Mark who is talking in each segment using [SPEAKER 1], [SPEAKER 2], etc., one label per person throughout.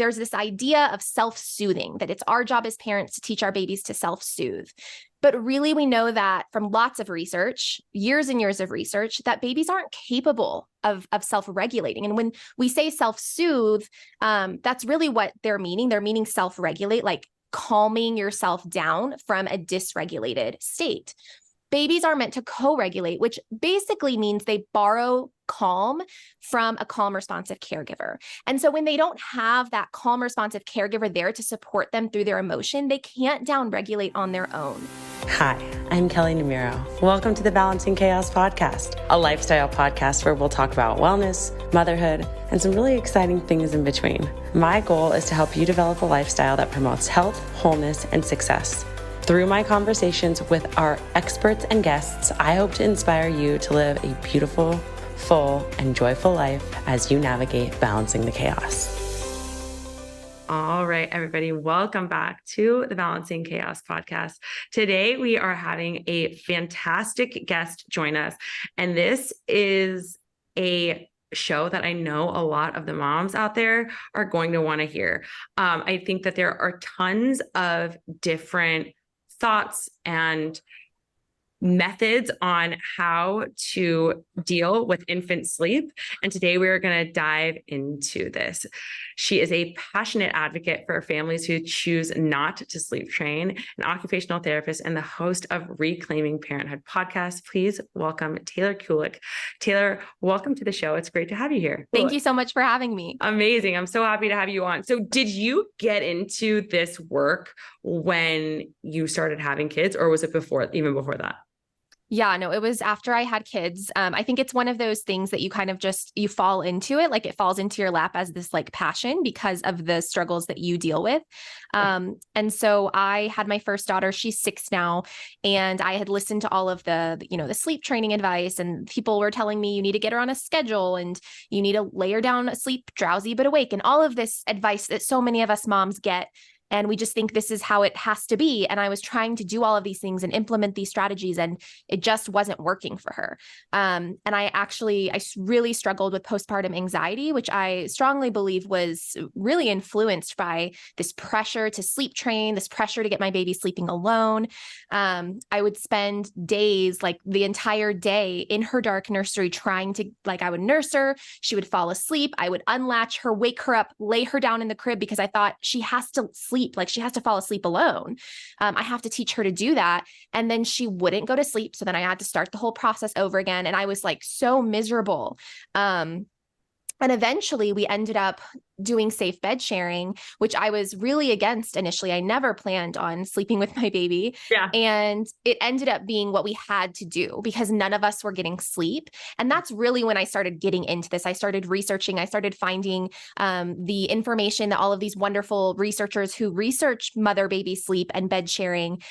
[SPEAKER 1] there's this idea of self-soothing, that it's our job as parents to teach our babies to self-soothe. But really, we know that from lots of research, years and years of research, that babies aren't capable of self-regulating. And when we say self-soothe, that's really what they're meaning. They're meaning self-regulate, like calming yourself down from a dysregulated state. Babies are meant to co-regulate, which basically means they borrow calm from a calm, responsive caregiver. And so when they don't have that calm, responsive caregiver there to support them through their emotion, they can't down-regulate on their own.
[SPEAKER 2] Hi, I'm Kelley Namiro. Welcome to the Balancing Chaos podcast, a lifestyle podcast where we'll talk about wellness, motherhood, and some really exciting things in between. My goal is to help you develop a lifestyle that promotes health, wholeness, and success. Through my conversations with our experts and guests, I hope to inspire you to live a beautiful, full, and joyful life as you navigate balancing the chaos. All right, everybody, welcome back to the Balancing Chaos podcast. Today, we are having a fantastic guest join us, and this is a show that I know a lot of the moms out there are going to want to hear. I think that there are tons of different thoughts and methods on how to deal with infant sleep. And today we're going to dive into this. She is a passionate advocate for families who choose not to sleep train, an occupational therapist, and the host of Reclaiming Parenthood podcast. Please welcome Taylor Kulik. Taylor, welcome to the show. It's great to have you here.
[SPEAKER 1] Thank you so much for having me.
[SPEAKER 2] Amazing. I'm so happy to have you on. So did you get into this work when you started having kids, or was it even before that?
[SPEAKER 1] Yeah, no, it was after I had kids. I think it's one of those things that you kind of you fall into it, like it falls into your lap as this like passion because of the struggles that you deal with. And so I had my first daughter, she's 6 now, and I had listened to all of the sleep training advice, and people were telling me you need to get her on a schedule and you need to lay her down asleep, drowsy but awake, and all of this advice that so many of us moms get. And we just think this is how it has to be. And I was trying to do all of these things and implement these strategies, and it just wasn't working for her. And I really struggled with postpartum anxiety, which I strongly believe was really influenced by this pressure to sleep train, this pressure to get my baby sleeping alone. I would spend days, like the entire day in her dark nursery trying to, I would nurse her. She would fall asleep. I would unlatch her, wake her up, lay her down in the crib because I thought she has to sleep. Like she has to fall asleep alone. I have to teach her to do that. And then she wouldn't go to sleep. So then I had to start the whole process over again. And I was like so miserable. And eventually we ended up doing safe bed sharing, which I was really against initially. I never planned on sleeping with my baby.
[SPEAKER 2] Yeah.
[SPEAKER 1] And it ended up being what we had to do because none of us were getting sleep. And that's really when I started getting into this. I started researching, I started finding the information that all of these wonderful researchers who research mother-baby sleep and bed sharing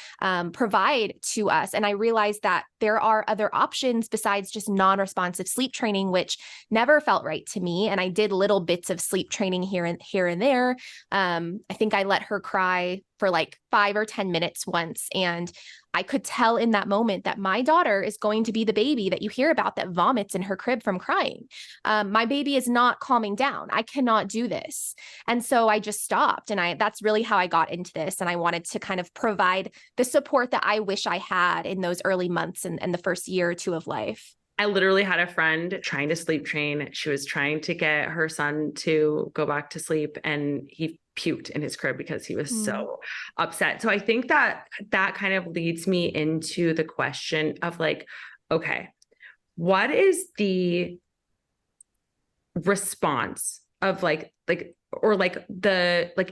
[SPEAKER 1] provide to us. And I realized that there are other options besides just non-responsive sleep training, which never felt right to me. And I did little bits of sleep training here and there. I think I let her cry for like 5 or 10 minutes once. And I could tell in that moment that my daughter is going to be the baby that you hear about that vomits in her crib from crying. My baby is not calming down. I cannot do this. And so I just stopped. And that's really how I got into this. And I wanted to kind of provide the support that I wish I had in those early months and the first year or two of life.
[SPEAKER 2] I literally had a friend trying to sleep train. She was trying to get her son to go back to sleep, and he puked in his crib because he was so upset. So I think that kind of leads me into the question of like, okay, what is the response of the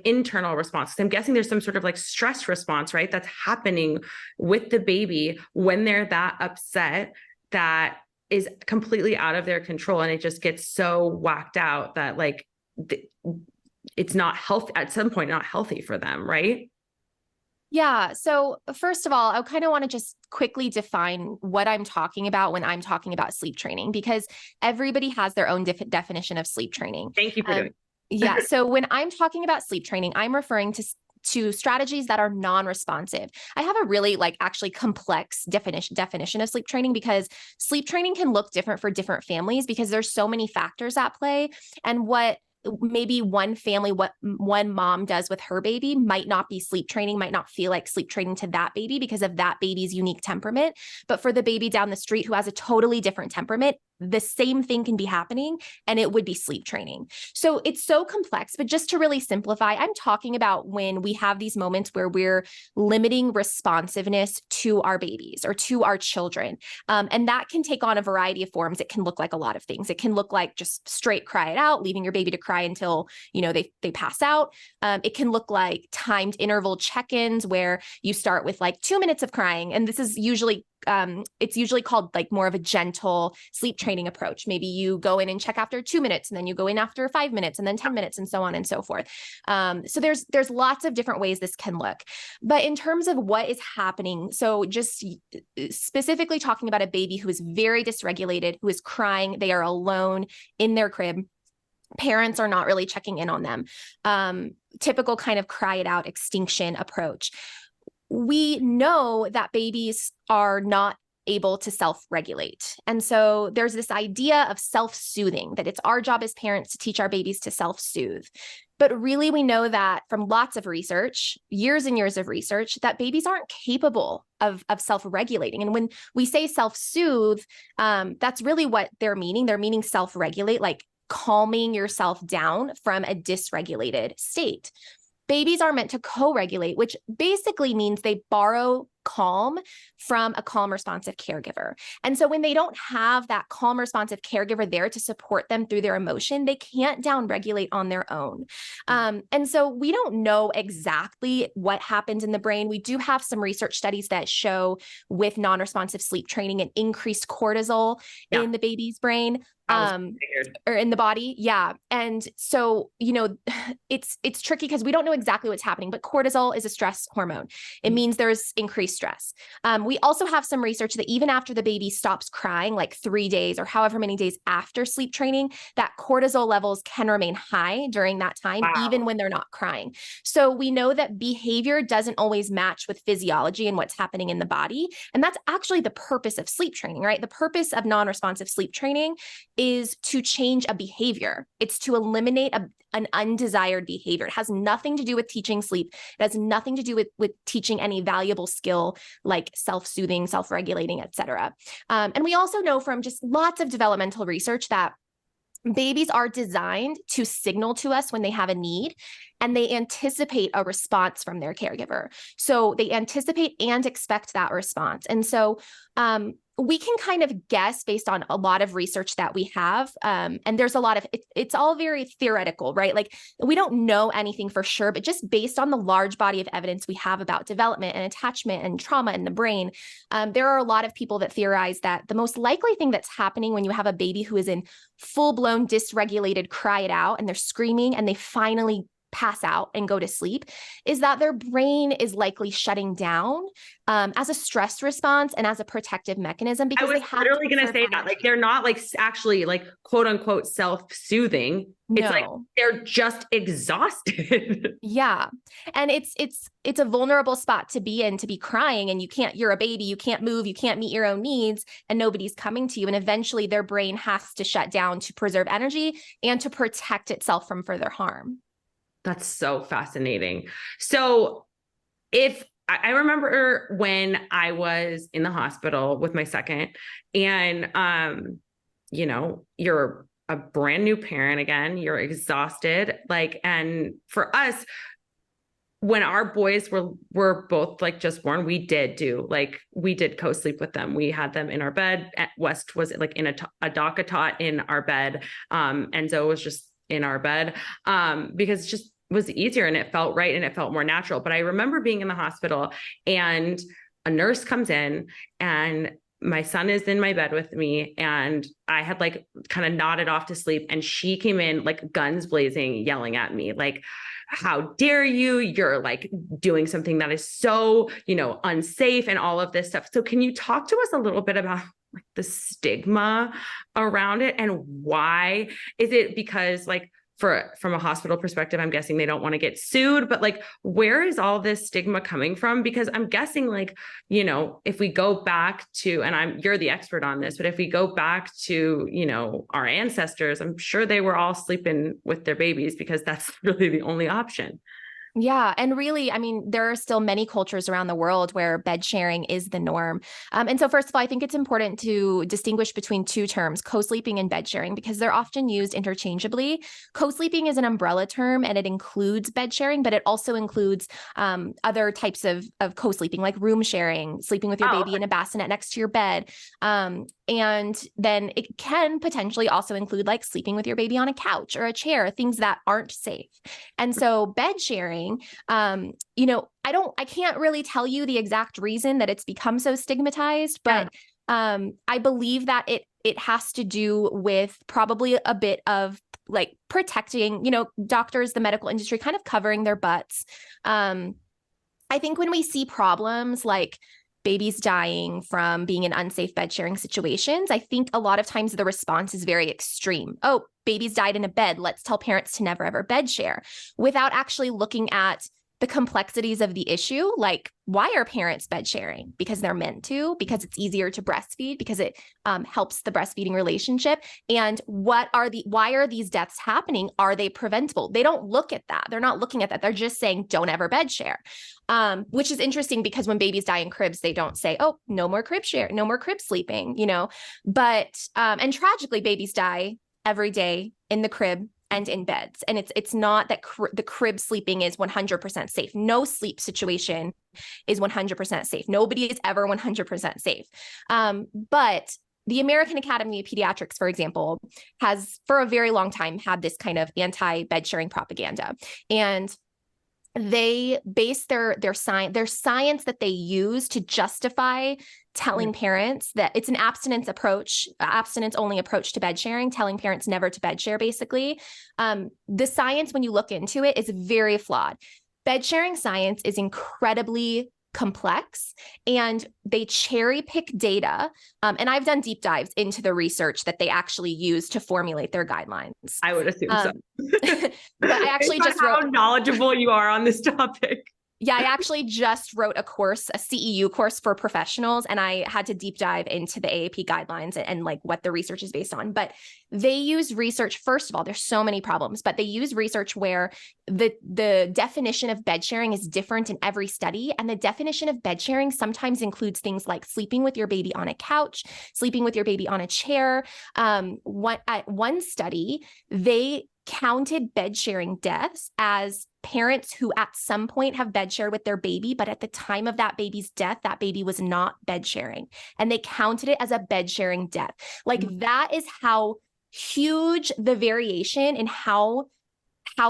[SPEAKER 2] internal response? 'Cause I'm guessing there's some sort of like stress response, right? That's happening with the baby when they're that upset that is completely out of their control. And it just gets so whacked out that it's not healthy at some point, not healthy for them. Right.
[SPEAKER 1] Yeah. So first of all, I kind of want to just quickly define what I'm talking about when I'm talking about sleep training, because everybody has their own definition of sleep training.
[SPEAKER 2] Thank you for doing it.
[SPEAKER 1] Yeah. So when I'm talking about sleep training, I'm referring to strategies that are non-responsive. I have a really actually complex definition of sleep training, because sleep training can look different for different families because there's so many factors at play. And what maybe one family, what one mom does with her baby might not be sleep training, might not feel like sleep training to that baby because of that baby's unique temperament. But for the baby down the street who has a totally different temperament, the same thing can be happening and it would be sleep training. So it's so complex, but just to really simplify, I'm talking about when we have these moments where we're limiting responsiveness to our babies or to our children. And that can take on a variety of forms. It can look like a lot of things. It can look like just straight cry it out, leaving your baby to cry until, they pass out. It can look like timed interval check-ins where you start with like 2 minutes of crying. And this is usually it's usually called like more of a gentle sleep training approach. Maybe you go in and check after 2 minutes, and then you go in after 5 minutes, and then 10 minutes, and so on and so forth. So there's lots of different ways this can look. But in terms of what is happening, so just specifically talking about a baby who is very dysregulated, who is crying, they are alone in their crib. Parents are not really checking in on them. Typical kind of cry it out extinction approach. We know that babies are not able to self-regulate. And so there's this idea of self-soothing, that it's our job as parents to teach our babies to self-soothe. But really, we know that from lots of research, years and years of research, that babies aren't capable of self-regulating. And when we say self-soothe, that's really what they're meaning. They're meaning self-regulate, like calming yourself down from a dysregulated state. Babies are meant to co-regulate, which basically means they borrow calm from a calm, responsive caregiver. And so when they don't have that calm, responsive caregiver there to support them through their emotion, they can't down-regulate on their own. And so we don't know exactly what happens in the brain. We do have some research studies that show with non-responsive sleep training an increased cortisol in the baby's brain. Or in the body. Yeah. And so, it's tricky because we don't know exactly what's happening, but cortisol is a stress hormone. It means there's increased stress. We also have some research that even after the baby stops crying, like 3 days or however many days after sleep training, that cortisol levels can remain high during that time, even when they're not crying. So we know that behavior doesn't always match with physiology and what's happening in the body. And that's actually the purpose of sleep training, right? The purpose of non-responsive sleep training is to change a behavior. It's to eliminate an undesired behavior. It has nothing to do with teaching sleep. It has nothing to do with teaching any valuable skill like self-soothing, self-regulating, et cetera. And we also know from just lots of developmental research that babies are designed to signal to us when they have a need, and they anticipate a response from their caregiver. So they anticipate and expect that response. And so we can kind of guess based on a lot of research that we have. And there's a lot of, it's all very theoretical, right? Like we don't know anything for sure, but just based on the large body of evidence we have about development and attachment and trauma in the brain, there are a lot of people that theorize that the most likely thing that's happening when you have a baby who is in full-blown dysregulated cry it out and they're screaming and they finally pass out and go to sleep is that their brain is likely shutting down as a stress response and as a protective mechanism. Because
[SPEAKER 2] I was literally going to say that, like, they're not like actually like quote unquote self-soothing. It's like they're just exhausted.
[SPEAKER 1] Yeah. And it's a vulnerable spot to be in, to be crying, and you're a baby, you can't move, you can't meet your own needs, and nobody's coming to you. And eventually their brain has to shut down to preserve energy and to protect itself from further harm.
[SPEAKER 2] That's so fascinating. So if I remember when I was in the hospital with my second, and, you're a brand new parent again, you're exhausted. Like, and for us, when our boys were both like just born, we did co-sleep with them. We had them in our bed. West was like in a DACA tot in our bed. Enzo was just in our bed, because it just was easier and it felt right and it felt more natural. But I remember being in the hospital and a nurse comes in and my son is in my bed with me, and I had like kind of nodded off to sleep, and she came in like guns blazing, yelling at me like, how dare you? You're like doing something that is so, unsafe and all of this stuff. So can you talk to us a little bit about like the stigma around it, and why is it? Because like from a hospital perspective, I'm guessing they don't want to get sued, but like, where is all this stigma coming from? Because I'm guessing like, you know, if we go back to, and you're the expert on this, but if we go back to, you know, our ancestors, I'm sure they were all sleeping with their babies because that's really the only option.
[SPEAKER 1] Yeah. And really, I mean, there are still many cultures around the world where bed sharing is the norm. And so, first of all, I think it's important to distinguish between two terms, co-sleeping and bed sharing, because they're often used interchangeably. Co-sleeping is an umbrella term and it includes bed sharing, but it also includes other types of co-sleeping, like room sharing, sleeping with your baby in a bassinet next to your bed. And then it can potentially also include like sleeping with your baby on a couch or a chair, things that aren't safe. And so bed sharing, you know, I can't really tell you the exact reason that it's become so stigmatized, but I believe that it has to do with probably a bit of like protecting, you know, doctors, the medical industry kind of covering their butts. I think when we see problems like babies dying from being in unsafe bed sharing situations, I think a lot of times the response is very extreme. Oh, babies died in a bed. Let's tell parents to never ever bed share, without actually looking at the complexities of the issue. Like, why are parents bed sharing? Because they're meant to, because it's easier to breastfeed, because it helps the breastfeeding relationship. And why are these deaths happening? Are they preventable? They don't look at that. They're not looking at that. They're just saying, don't ever bed share. Which is interesting because when babies die in cribs, they don't say, oh, no more crib share, no more crib sleeping, you know, but, and tragically babies die every day in the crib and in beds. And it's not that the crib sleeping is 100% safe. No sleep situation is 100% safe. Nobody is ever 100% safe. But the American Academy of Pediatrics, for example, has for a very long time had this kind of anti-bed sharing propaganda. And they base their science that they use to justify telling parents that it's an abstinence only approach to bed sharing, telling parents never to bed share, basically. The science, when you look into it, is very flawed. Bed sharing science is incredibly complex and they cherry pick data. And I've done deep dives into the research that they actually use to formulate their guidelines.
[SPEAKER 2] I would assume so.
[SPEAKER 1] But I actually just
[SPEAKER 2] wrote how knowledgeable you are on this topic.
[SPEAKER 1] Yeah, I actually just wrote a CEU course for professionals, and I had to deep dive into the AAP guidelines and like what the research is based on. But they use research, first of all, there's so many problems, but they use research where the definition of bed sharing is different in every study. And the definition of bed sharing sometimes includes things like sleeping with your baby on a couch, sleeping with your baby on a chair. At one study, they counted bed sharing deaths as parents who at some point have bed shared with their baby, but at the time of that baby's death, that baby was not bed sharing. And they counted it as a bed sharing death. Like that is how huge the variation in how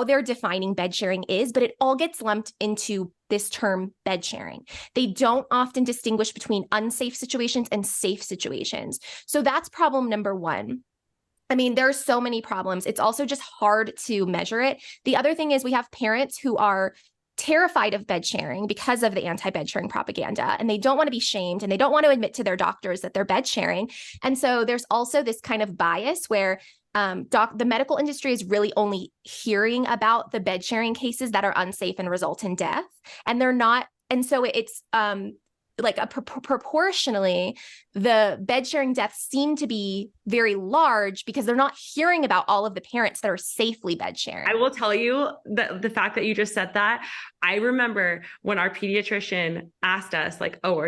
[SPEAKER 1] they're defining bed sharing is, but it all gets lumped into this term bed sharing. They don't often distinguish between unsafe situations and safe situations. So that's problem number one. I mean, there are so many problems. It's also just hard to measure it. The other thing is we have parents who are terrified of bed sharing because of the anti-bed sharing propaganda, and they don't want to be shamed and they don't want to admit to their doctors that they're bed sharing. And so there's also this kind of bias where the medical industry is really only hearing about the bed sharing cases that are unsafe and result in death. And they're not. And so it's like proportionally, the bed sharing deaths seem to be very large because they're not hearing about all of the parents that are safely bed sharing.
[SPEAKER 2] I will tell you that the fact that you just said that, I remember when our pediatrician asked us like, oh,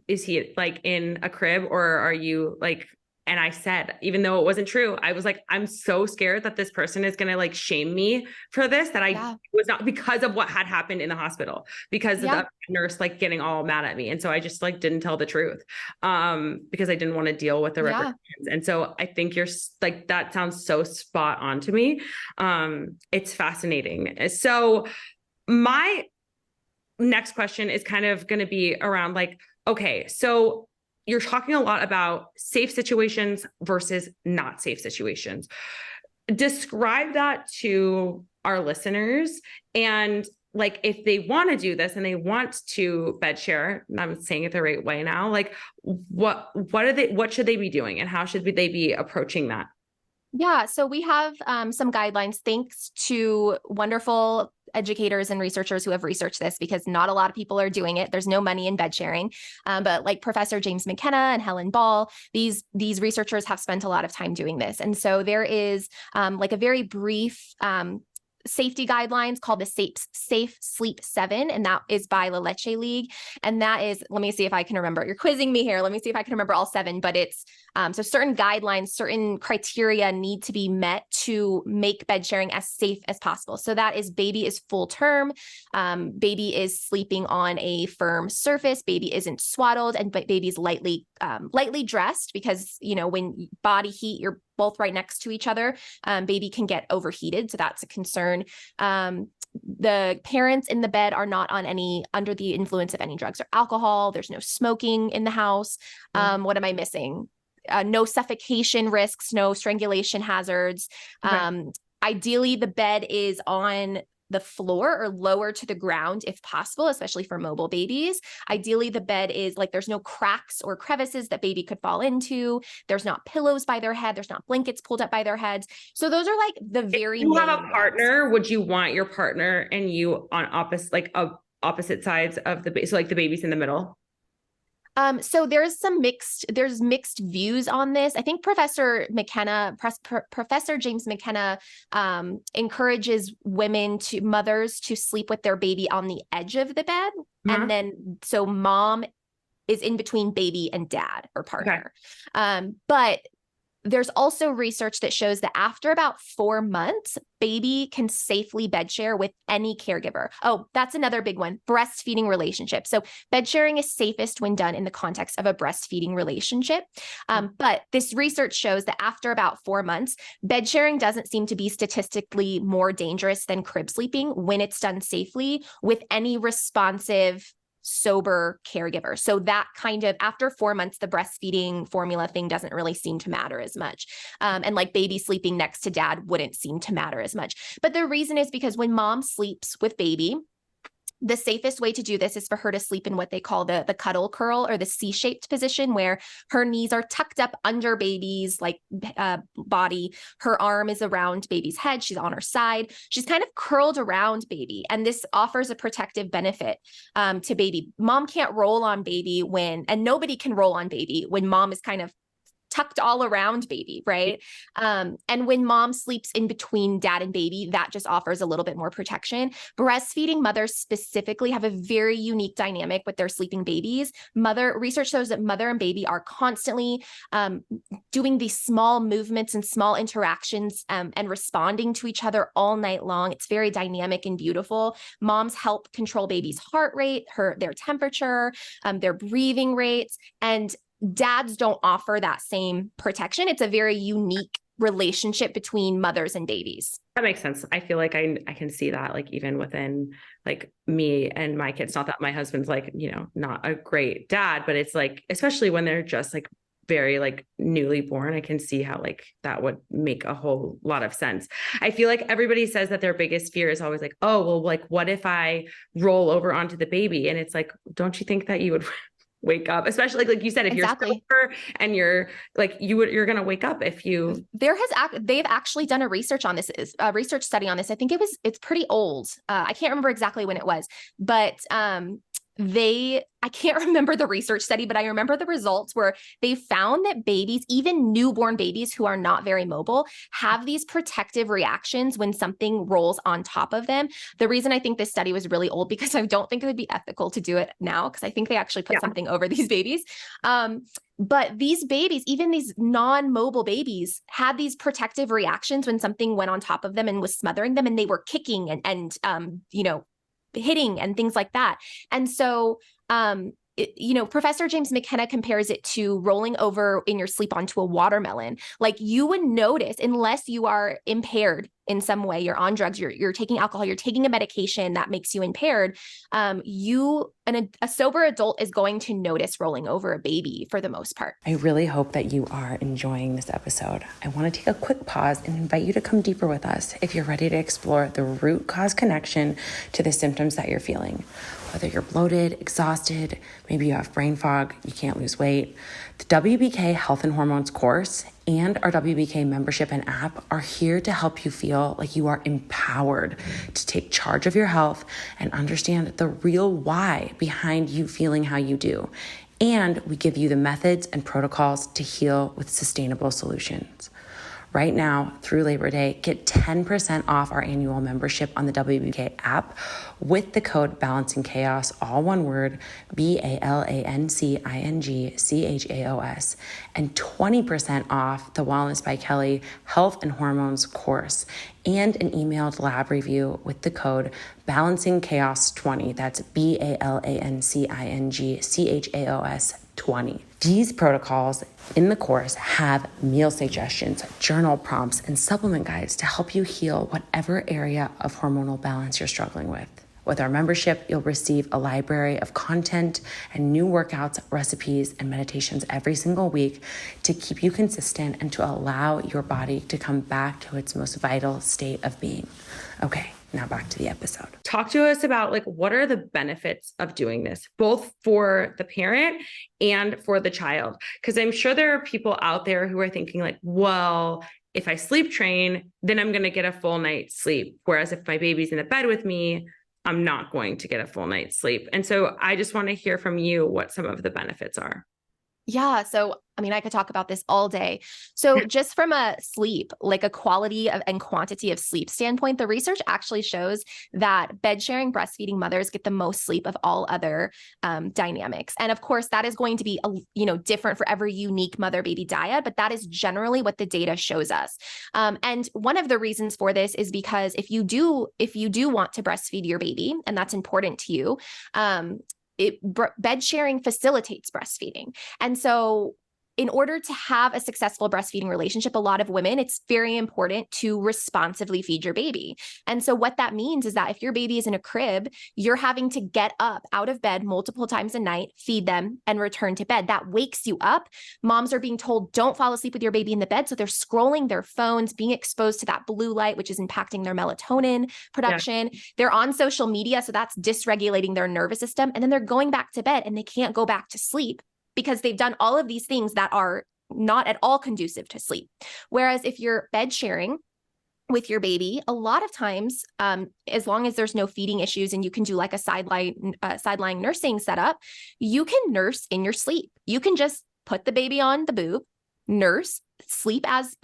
[SPEAKER 2] is he like in a crib or are you like, and I said, even though it wasn't true, I was like, I'm so scared that this person is going to like shame me for this, that I was not, because of what had happened in the hospital, because of the nurse like getting all mad at me. And so I just like didn't tell the truth because I didn't want to deal with the repercussions. And so I think you're like, that sounds so spot on to me. It's fascinating. So my next question is kind of going to be around like, okay, so you're talking a lot about safe situations versus not safe situations. Describe that to our listeners. And like, if they want to do this and they want to bed share, and I'm saying it the right way now, like what should they be doing and how should they be approaching that?
[SPEAKER 1] Yeah, so we have some guidelines thanks to wonderful educators and researchers who have researched this because not a lot of people are doing it. There's no money in bed sharing. But like Professor James McKenna and Helen Ball, these researchers have spent a lot of time doing this. And so there is like a very brief safety guidelines called the Safe Sleep 7, and that is by La Leche League. And that is, let me see if I can remember. You're quizzing me here. Let me see if I can remember all 7, but it's so certain guidelines, certain criteria need to be met to make bed sharing as safe as possible. So that is baby is full term, baby is sleeping on a firm surface, baby isn't swaddled, and baby's lightly dressed because, you know, when body heat, you're both right next to each other, baby can get overheated. So that's a concern. The parents in the bed are not under the influence of any drugs or alcohol. There's no smoking in the house. What am I missing? No suffocation risks, no strangulation hazards.
[SPEAKER 2] Right.
[SPEAKER 1] Ideally, the bed is on the floor or lower to the ground if possible, especially for mobile babies. Ideally, the bed is like there's no cracks or crevices that baby could fall into. There's not pillows by their head. There's not blankets pulled up by their heads. So those are like the very
[SPEAKER 2] If you have a
[SPEAKER 1] main
[SPEAKER 2] partner,
[SPEAKER 1] ones.
[SPEAKER 2] would you want your partner and you on opposite sides of the baby? So like the baby's in the middle?
[SPEAKER 1] So there's mixed views on this. I think Professor James McKenna encourages mothers to sleep with their baby on the edge of the bed.
[SPEAKER 2] Uh-huh.
[SPEAKER 1] And then so mom is in between baby and dad or partner. Okay. But there's also research that shows that after about 4 months, baby can safely bed share with any caregiver. Oh, that's another big one, breastfeeding relationship. So bed sharing is safest when done in the context of a breastfeeding relationship. But this research shows that after about 4 months, bed sharing doesn't seem to be statistically more dangerous than crib sleeping when it's done safely with any responsive sober caregiver. So that kind of after 4 months, the breastfeeding formula thing doesn't really seem to matter as much. And like baby sleeping next to dad wouldn't seem to matter as much. But the reason is because when mom sleeps with baby, the safest way to do this is for her to sleep in what they call the cuddle curl or the C-shaped position where her knees are tucked up under baby's body. Her arm is around baby's head. She's on her side. She's kind of curled around baby. And this offers a protective benefit to baby. Mom can't roll on baby and nobody can roll on baby when mom is kind of tucked all around baby, right? And when mom sleeps in between dad and baby, that just offers a little bit more protection. Breastfeeding mothers specifically have a very unique dynamic with their sleeping babies. Research shows that mother and baby are constantly doing these small movements and small interactions and responding to each other all night long. It's very dynamic and beautiful. Moms help control baby's heart rate, their temperature, their breathing rates, and dads don't offer that same protection. It's a very unique relationship between mothers and babies.
[SPEAKER 2] That makes sense. I feel like I can see that like even within like me and my kids, not that my husband's like, you know, not a great dad, but it's like, especially when they're just like very like newly born, I can see how like that would make a whole lot of sense. I feel like everybody says that their biggest fear is always like, oh, well, like what if I roll over onto the baby? And it's like, don't you think that you would wake up, especially like you said, if
[SPEAKER 1] Exactly.
[SPEAKER 2] you're sober and you're like, you're going to wake up if you.
[SPEAKER 1] They've actually done a research study on this. I think it's pretty old. I can't remember exactly when it was, but I can't remember the research study, but I remember the results where they found that babies, even newborn babies who are not very mobile, have these protective reactions when something rolls on top of them. The reason I think this study was really old, because I don't think it would be ethical to do it now, because I think they actually put something over these babies. But these babies, even these non-mobile babies, had these protective reactions when something went on top of them and was smothering them, and they were kicking and hitting and things like that. And so, Professor James McKenna compares it to rolling over in your sleep onto a watermelon. Like you would notice, unless you are impaired in some way, you're on drugs, you're taking alcohol, you're taking a medication that makes you impaired, a sober adult is going to notice rolling over a baby for the most part.
[SPEAKER 2] I really hope that you are enjoying this episode. I want to take a quick pause and invite you to come deeper with us if you're ready to explore the root cause connection to the symptoms that you're feeling. Whether you're bloated, exhausted, maybe you have brain fog, you can't lose weight, The WBK Health and Hormones course and our WBK membership and app are here to help you feel like you are empowered to take charge of your health and understand the real why behind you feeling how you do. And we give you the methods and protocols to heal with sustainable solutions. Right now, through Labor Day, get 10% off our annual membership on the WBK app with the code Balancing Chaos, all one word, BALANCINGCHAOS, and 20% off the Wellness by Kelley Health and Hormones course, and an emailed lab review with the code Balancing Chaos 20. That's BALANCINGCHAOS 20. These protocols in the course have meal suggestions, journal prompts, and supplement guides to help you heal whatever area of hormonal balance you're struggling with. With our membership, you'll receive a library of content and new workouts, recipes, and meditations every single week to keep you consistent and to allow your body to come back to its most vital state of being. Okay, now back to the episode. Talk to us about what are the benefits of doing this, both for the parent and for the child? Because I'm sure there are people out there who are thinking well, if I sleep train, then I'm going to get a full night's sleep. Whereas if my baby's in the bed with me, I'm not going to get a full night's sleep. And so I just want to hear from you what some of the benefits are.
[SPEAKER 1] Yeah. So, I could talk about this all day. So just from a sleep, like a quality of and quantity of sleep standpoint, the research actually shows that bed sharing breastfeeding mothers get the most sleep of all other dynamics. And of course, that is going to be, different for every unique mother-baby dyad, but that is generally what the data shows us. And one of the reasons for this is because if you do want to breastfeed your baby, and that's important to you, bed sharing facilitates breastfeeding. And so in order to have a successful breastfeeding relationship, a lot of women, it's very important to responsively feed your baby. And so what that means is that if your baby is in a crib, you're having to get up out of bed multiple times a night, feed them, and return to bed. That wakes you up. Moms are being told, don't fall asleep with your baby in the bed. So they're scrolling their phones, being exposed to that blue light, which is impacting their melatonin production. Yeah. They're on social media. So that's dysregulating their nervous system. And then they're going back to bed and they can't go back to sleep, because they've done all of these things that are not at all conducive to sleep. Whereas if you're bed sharing with your baby, a lot of times, as long as there's no feeding issues and you can do like a sideline nursing setup, you can nurse in your sleep. You can just put the baby on the boob, nurse, sleep as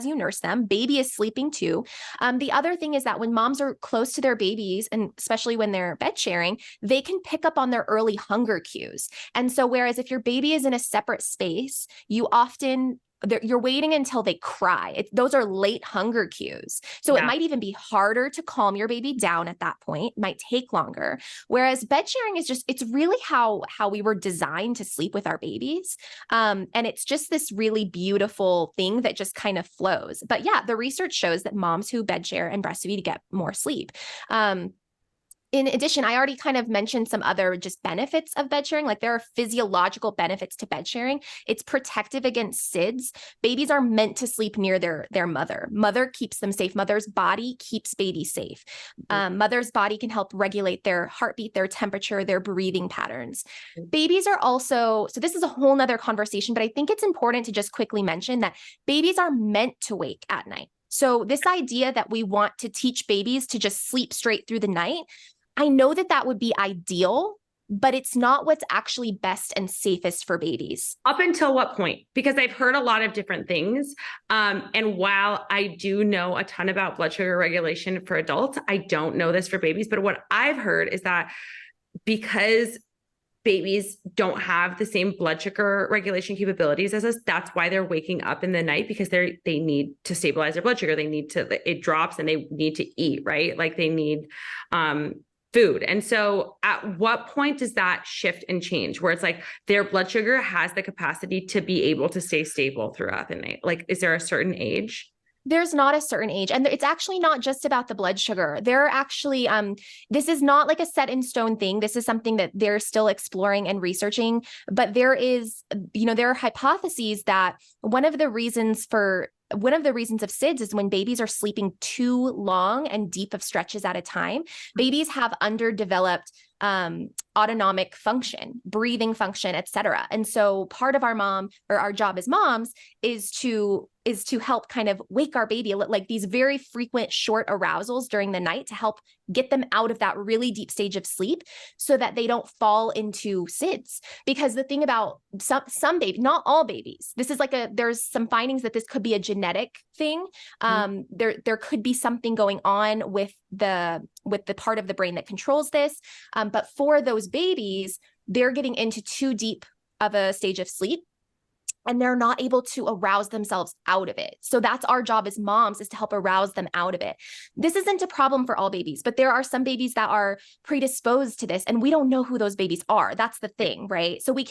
[SPEAKER 1] you nurse them. Baby is sleeping too. The other thing is that when moms are close to their babies, and especially when they're bed sharing, they can pick up on their early hunger cues. And so whereas if your baby is in a separate space, you're waiting until they cry. Those are late hunger cues. So It might even be harder to calm your baby down at that point. It might take longer. Whereas bed sharing is it's really how we were designed to sleep with our babies. And it's just this really beautiful thing that just kind of flows. But yeah, the research shows that moms who bed share and breastfeed get more sleep. In addition, I already kind of mentioned some other just benefits of bed sharing. Like there are physiological benefits to bed sharing. It's protective against SIDS. Babies are meant to sleep near their mother. Mother keeps them safe. Mother's body keeps baby safe. Mother's body can help regulate their heartbeat, their temperature, their breathing patterns. Babies are also, so this is a whole nother conversation, but I think it's important to just quickly mention that babies are meant to wake at night. So this idea that we want to teach babies to just sleep straight through the night, I know that would be ideal, but it's not what's actually best and safest for babies.
[SPEAKER 2] Up until what point? Because I've heard a lot of different things. And while I do know a ton about blood sugar regulation for adults, I don't know this for babies. But what I've heard is that because babies don't have the same blood sugar regulation capabilities as us, that's why they're waking up in the night, because they need to stabilize their blood sugar. It drops and they need to eat, right? Like they need, food. And so at what point does that shift and change where it's like their blood sugar has the capacity to be able to stay stable throughout the night? Like, is there a certain age?
[SPEAKER 1] There's not a certain age. And it's actually not just about the blood sugar. There are actually, this is not like a set in stone thing. This is something that they're still exploring and researching, but there are hypotheses that one of the reasons of SIDS is when babies are sleeping too long and deep of stretches at a time. Babies have underdeveloped autonomic function, breathing function, etc. And so part of our job as moms is to help kind of wake our baby, like these very frequent short arousals during the night, to help get them out of that really deep stage of sleep so that they don't fall into SIDS. Because the thing about some babies, not all babies, this is there's some findings that this could be a genetic thing. There could be something going on with the part of the brain that controls this. But for those babies, they're getting into too deep of a stage of sleep, and they're not able to arouse themselves out of it. So that's our job as moms, is to help arouse them out of it. This isn't a problem for all babies, but there are some babies that are predisposed to this, and we don't know who those babies are. That's the thing, right? So we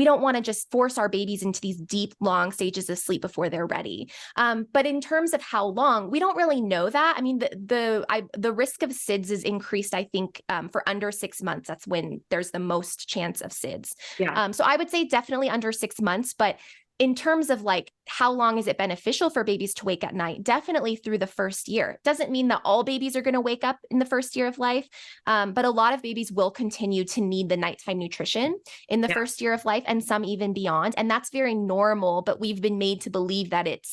[SPEAKER 1] don't want to just force our babies into these deep, long stages of sleep before they're ready. But in terms of how long, we don't really know that. I mean, the risk of SIDS is increased, I think, for under 6 months. That's when there's the most chance of SIDS.
[SPEAKER 2] Yeah.
[SPEAKER 1] So I would say definitely under 6 months, but in terms of like, how long is it beneficial for babies to wake at night? Definitely through the first year. Doesn't mean that all babies are going to wake up in the first year of life, but a lot of babies will continue to need the nighttime nutrition in the first year of life, and some even beyond. And that's very normal, but we've been made to believe that it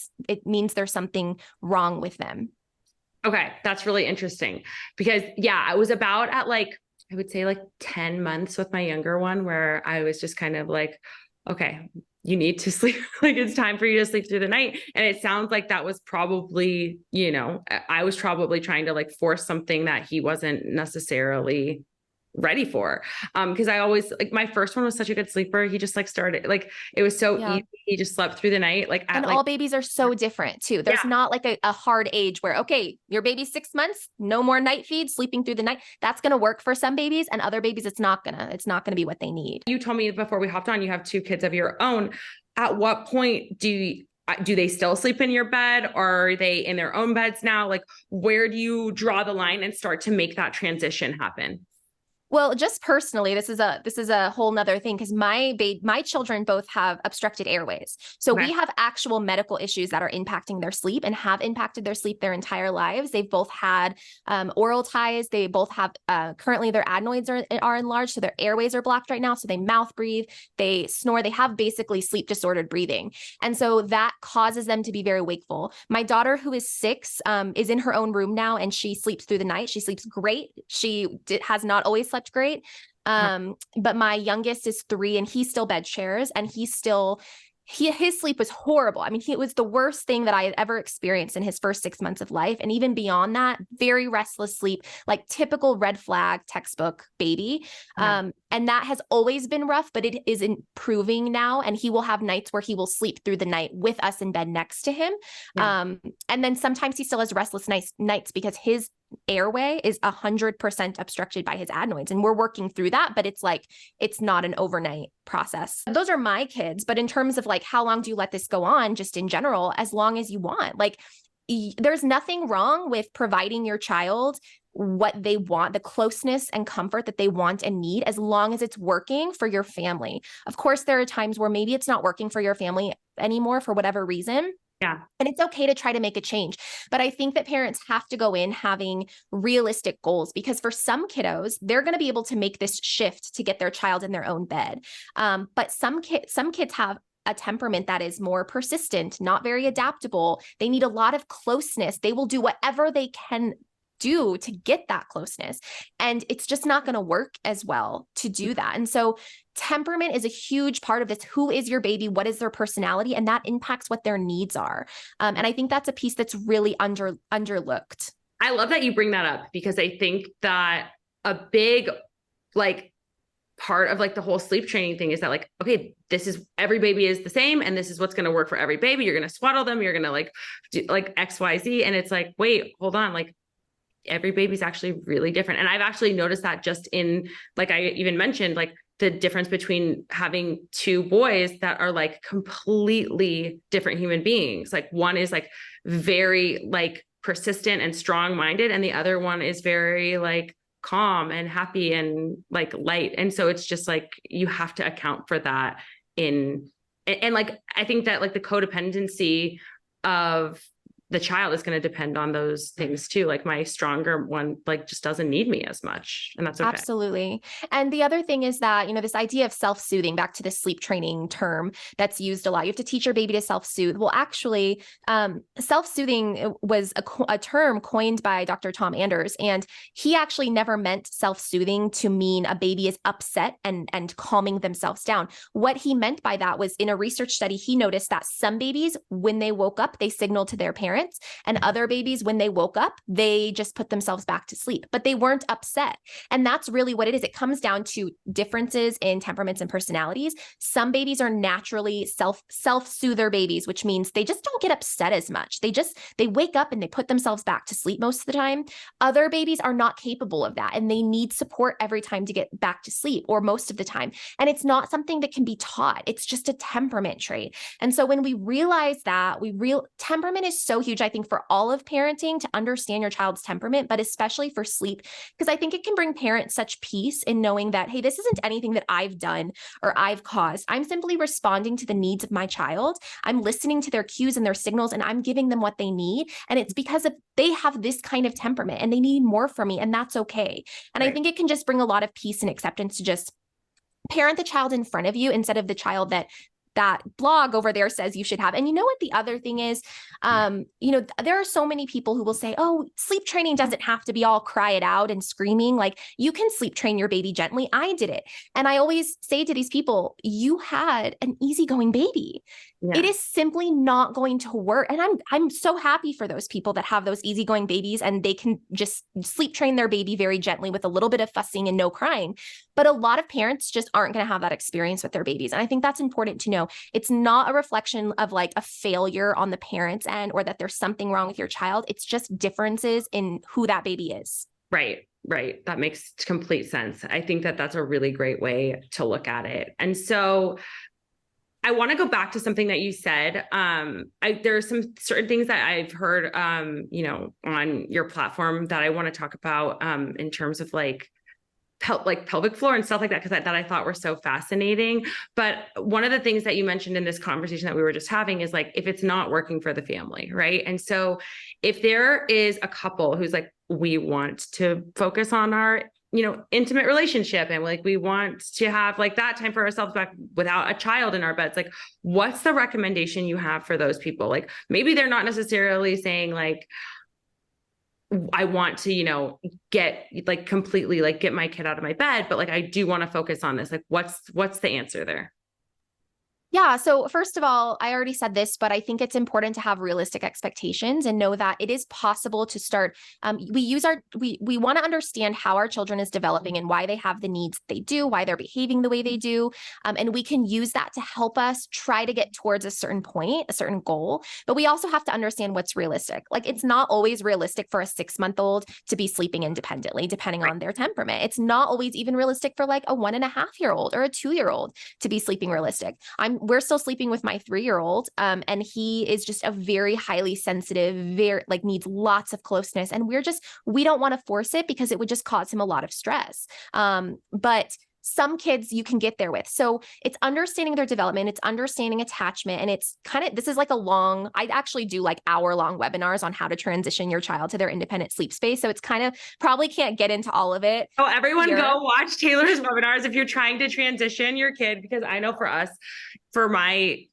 [SPEAKER 1] means there's something wrong with them.
[SPEAKER 2] Okay. That's really interesting because I was about at I would say 10 months with my younger one, where I was just kind of like, okay, you need to sleep. It's time for you to sleep through the night. And it sounds like that was probably, I was probably trying to force something that he wasn't necessarily ready for. Cause I always my first one was such a good sleeper. He just started, it was so easy. He just slept through the night.
[SPEAKER 1] And all babies are so different too. There's not a hard age where, okay, your baby's 6 months, no more night feed, sleeping through the night. That's going to work for some babies, and other babies, it's not gonna be what they need.
[SPEAKER 2] You told me before we hopped on, you have 2 kids of your own. At what point do they still sleep in your bed, or are they in their own beds now? Where do you draw the line and start to make that transition happen?
[SPEAKER 1] Well, just personally, this is a whole nother thing, because my children both have obstructed airways. So we have actual medical issues that are impacting their sleep and have impacted their sleep their entire lives. They've both had oral ties. They both have currently their adenoids are enlarged, so their airways are blocked right now. So they mouth breathe, they snore, they have basically sleep disordered breathing. And so that causes them to be very wakeful. My daughter, who is 6, is in her own room now, and she sleeps through the night. She sleeps great. She has not always slept great. But my youngest is 3, and he still bed shares, and his sleep was horrible. I mean, it was the worst thing that I had ever experienced in his first 6 months of life. And even beyond that, very restless sleep, typical red flag textbook baby. And that has always been rough, but it is improving now. And he will have nights where he will sleep through the night with us in bed next to him. And then sometimes he still has restless nights because his airway is 100% obstructed by his adenoids. And we're working through that, but it's not an overnight process. Those are my kids. But in terms of how long do you let this go on, just in general, as long as you want, there's nothing wrong with providing your child what they want, the closeness and comfort that they want and need, as long as it's working for your family. Of course, there are times where maybe it's not working for your family anymore for whatever reason.
[SPEAKER 2] Yeah.
[SPEAKER 1] And it's okay to try to make a change. But I think that parents have to go in having realistic goals, because for some kiddos, they're going to be able to make this shift to get their child in their own bed. But some kids have a temperament that is more persistent, not very adaptable. They need a lot of closeness. They will do whatever they can do to get that closeness. And it's just not going to work as well to do that. And so temperament is a huge part of this. Who is your baby? What is their personality? And that impacts what their needs are. And I think that's a piece that's really underlooked.
[SPEAKER 2] I love that you bring that up, because I think that a big, part of the whole sleep training thing is that okay, this is, every baby is the same, and this is what's going to work for every baby. You're going to swaddle them. You're going to do X, Y, Z. And it's wait, hold on. Every baby's actually really different. And I've actually noticed that just in, I even mentioned, the difference between having 2 boys that are completely different human beings. One is very persistent and strong-minded, and the other one is very calm and happy and light. And so it's just you have to account for that I think that the codependency of the child is going to depend on those things too. Like my stronger one, like just doesn't need me as much. And that's okay.
[SPEAKER 1] Absolutely. And the other thing is that, this idea of self-soothing, back to the sleep training term that's used a lot. You have to teach your baby to self-soothe. Well, actually, self-soothing was a term coined by Dr. Tom Anders, and he actually never meant self-soothing to mean a baby is upset and calming themselves down. What he meant by that was, in a research study, he noticed that some babies, when they woke up, they signaled to their parents, and other babies, when they woke up, they just put themselves back to sleep, but they weren't upset. And that's really what it is. It comes down to differences in temperaments and personalities. Some babies are naturally self-soother babies, which means they just don't get upset as much. They wake up and they put themselves back to sleep most of the time. Other babies are not capable of that, and they need support every time to get back to sleep, or most of the time. And it's not something that can be taught. It's just a temperament trait. And so when we realize that, temperament is so huge, I think, for all of parenting, to understand your child's temperament, but especially for sleep, because I think it can bring parents such peace in knowing that, hey, this isn't anything that I've done or I've caused. I'm simply responding to the needs of my child. I'm listening to their cues and their signals, and I'm giving them what they need. And it's because they have this kind of temperament and they need more from me, and that's okay. And right. I think it can just bring a lot of peace and acceptance to just parent the child in front of you instead of the child that blog over there says you should have. And you know what the other thing is, there are so many people who will say, oh, sleep training doesn't have to be all cry it out and screaming. Like, you can sleep train your baby gently. I did it. And I always say to these people, you had an easygoing baby. Yeah. It is simply not going to work. And I'm so happy for those people that have those easygoing babies and they can just sleep train their baby very gently with a little bit of fussing and no crying. But a lot of parents just aren't going to have that experience with their babies. And I think that's important to know. It's not a reflection of like a failure on the parent's end or that there's something wrong with your child. It's just differences in who that baby is.
[SPEAKER 2] Right. That makes complete sense. I think that that's a really great way to look at it. And so I want to go back to something that you said. There are some certain things that I've heard, on your platform that I want to talk about in terms of like pelvic floor and stuff like that, because that I thought were so fascinating. But one of the things that you mentioned in this conversation that we were just having is like, if it's not working for the family, right? And so if there is a couple who's like, we want to focus on our intimate relationship, and like, we want to have like that time for ourselves back without a child in our beds. Like, what's the recommendation you have for those people? Like, maybe they're not necessarily saying like, I want to, get like completely like get my kid out of my bed, but like, I do want to focus on this. Like, what's the answer there?
[SPEAKER 1] Yeah. So first of all, I already said this, but I think it's important to have realistic expectations and know that it is possible to start. We want to understand how our children is developing and why they have the needs they do, why they're behaving the way they do. And we can use that to help us try to get towards a certain point, a certain goal. But we also have to understand what's realistic. Like, it's not always realistic for a 6-month-old to be sleeping independently, depending on their temperament. It's not always even realistic for like a 1.5-year-old or a 2-year-old to be sleeping realistic. We're still sleeping with my 3-year-old, and he is just a very highly sensitive, very like needs lots of closeness. And we don't want to force it because it would just cause him a lot of stress. But some kids you can get there with. So it's understanding their development, it's understanding attachment. And it's this is like I actually do like hour-long webinars on how to transition your child to their independent sleep space. So it's probably can't get into all of it.
[SPEAKER 2] Oh, everyone go watch Taylor's webinars if you're trying to transition your kid, because I know for my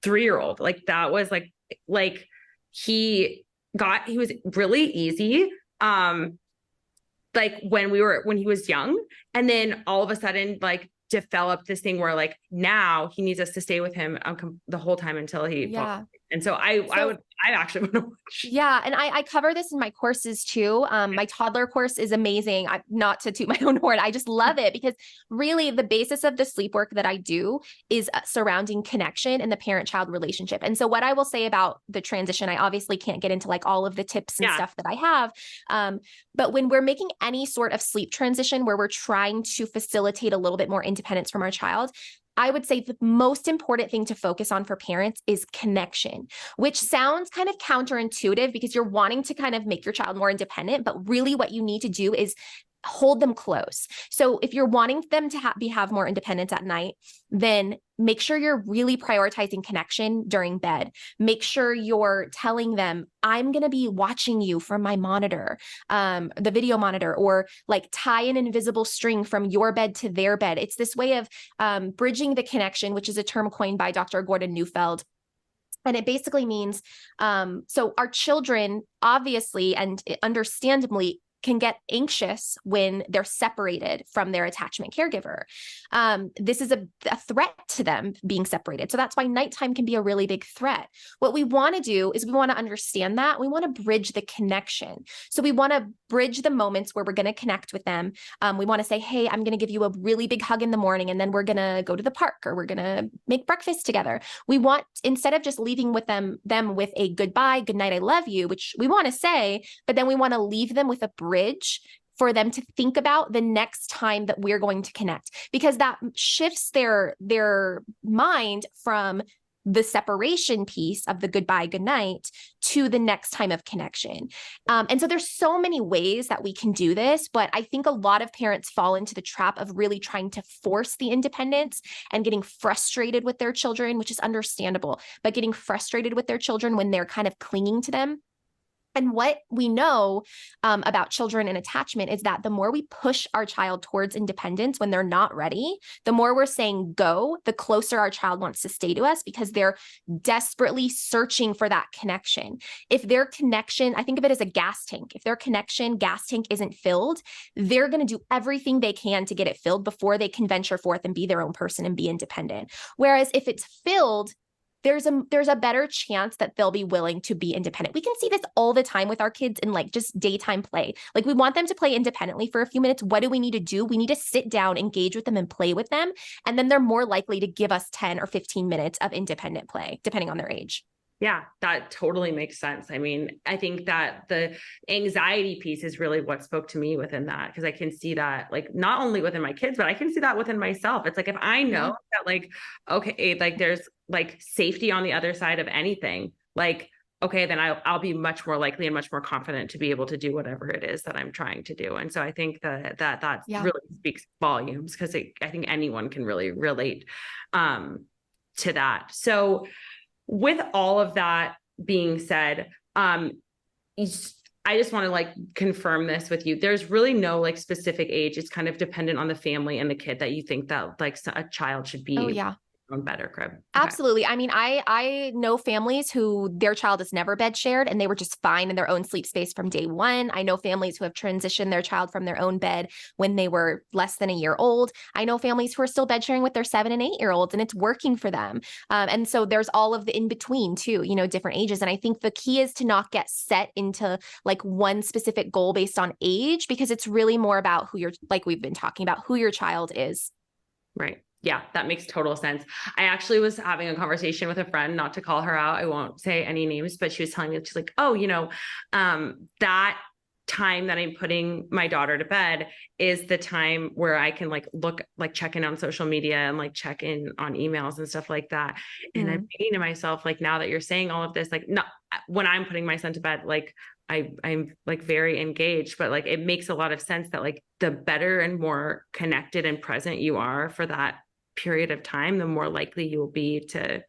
[SPEAKER 2] 3-year-old, like that was like he was really easy. Like when he was young, and then all of a sudden like developed this thing where like now he needs us to stay with him the whole time until he falls. And so I actually want to watch.
[SPEAKER 1] Yeah. And I cover this in my courses too. My toddler course is amazing. Not to toot my own horn. I just love it because really the basis of the sleep work that I do is surrounding connection and the parent-child relationship. And so what I will say about the transition, I obviously can't get into like all of the tips and stuff that I have. But when we're making any sort of sleep transition where we're trying to facilitate a little bit more independence from our child, I would say the most important thing to focus on for parents is connection, which sounds kind of counterintuitive because you're wanting to kind of make your child more independent. But really what you need to do is hold them close. So if you're wanting them to have more independence at night, then make sure you're really prioritizing connection during bed. Make sure you're telling them, I'm going to be watching you from my monitor, the video monitor, or like tie an invisible string from your bed to their bed. It's this way of bridging the connection, which is a term coined by Dr. Gordon Neufeld. And it basically means, so our children obviously and understandably can get anxious when they're separated from their attachment caregiver. This is a threat to them being separated. So that's why nighttime can be a really big threat. What we want to do is we want to understand that. We want to bridge the connection. So we want to bridge the moments where we're going to connect with them. We want to say, hey, I'm going to give you a really big hug in the morning, and then we're going to go to the park, or we're going to make breakfast together. We want, instead of just leaving with them with a goodbye, good night, I love you, which we want to say, but then we want to leave them with a bridge for them to think about the next time that we're going to connect, because that shifts their mind from the separation piece of the goodbye, good night to the next time of connection. And so there's so many ways that we can do this, but I think a lot of parents fall into the trap of really trying to force the independence and getting frustrated with their children, which is understandable, but getting frustrated with their children when they're kind of clinging to them. And what we know about children and attachment is that the more we push our child towards independence when they're not ready, the more we're saying go, the closer our child wants to stay to us, because they're desperately searching for that connection. If their connection, I think of it as a gas tank. If their gas tank isn't filled, they're going to do everything they can to get it filled before they can venture forth and be their own person and be independent. Whereas if it's filled, there's a better chance that they'll be willing to be independent. We can see this all the time with our kids in like just daytime play. Like we want them to play independently for a few minutes. What do we need to do? We need to sit down, engage with them, and play with them. And then they're more likely to give us 10 or 15 minutes of independent play, depending on their age.
[SPEAKER 2] Yeah, that totally makes sense. I mean, I think that the anxiety piece is really what spoke to me within that, because I can see that like not only within my kids, but I can see that within myself. It's like, if I know that like, okay, like there's like safety on the other side of anything, like, okay, then I'll be much more likely and much more confident to be able to do whatever it is that I'm trying to do. And so I think that really speaks volumes, because I think anyone can really relate to that. So with all of that being said, I just want to like confirm this with you. There's really no like specific age. It's kind of dependent on the family and the kid that you think that like a child should be.
[SPEAKER 1] Oh, yeah.
[SPEAKER 2] On better crib. Okay.
[SPEAKER 1] Absolutely. I mean, I know families who their child has never bed shared and they were just fine in their own sleep space from day one. I know families who have transitioned their child from their own bed when they were less than a year old. I know families who are still bed sharing with their 7 and 8-year-olds, and it's working for them. And so there's all of the in between too, different ages. And I think the key is to not get set into like one specific goal based on age, because it's really more about like we've been talking about, who your child is.
[SPEAKER 2] Right. Yeah, that makes total sense. I actually was having a conversation with a friend, not to call her out. I won't say any names, but she was telling me, she's like, oh, that time that I'm putting my daughter to bed is the time where I can like check in on social media and like check in on emails and stuff like that. And I'm thinking to myself, like, now that you're saying all of this, like, no, when I'm putting my son to bed, like I'm like very engaged, but like, it makes a lot of sense that like the better and more connected and present you are for that period of time, the more likely you will be to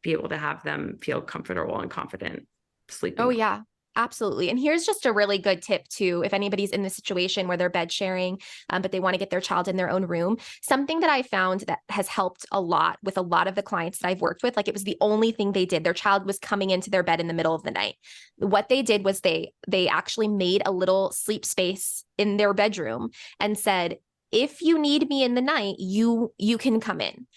[SPEAKER 2] be able to have them feel comfortable and confident sleeping.
[SPEAKER 1] Oh, yeah, absolutely. And here's just a really good tip too. If anybody's in this situation where they're bed sharing, but they want to get their child in their own room, something that I found that has helped a lot with a lot of the clients that I've worked with, like it was the only thing they did. Their child was coming into their bed in the middle of the night. What they did was they actually made a little sleep space in their bedroom and said, if you need me in the night, you can come in.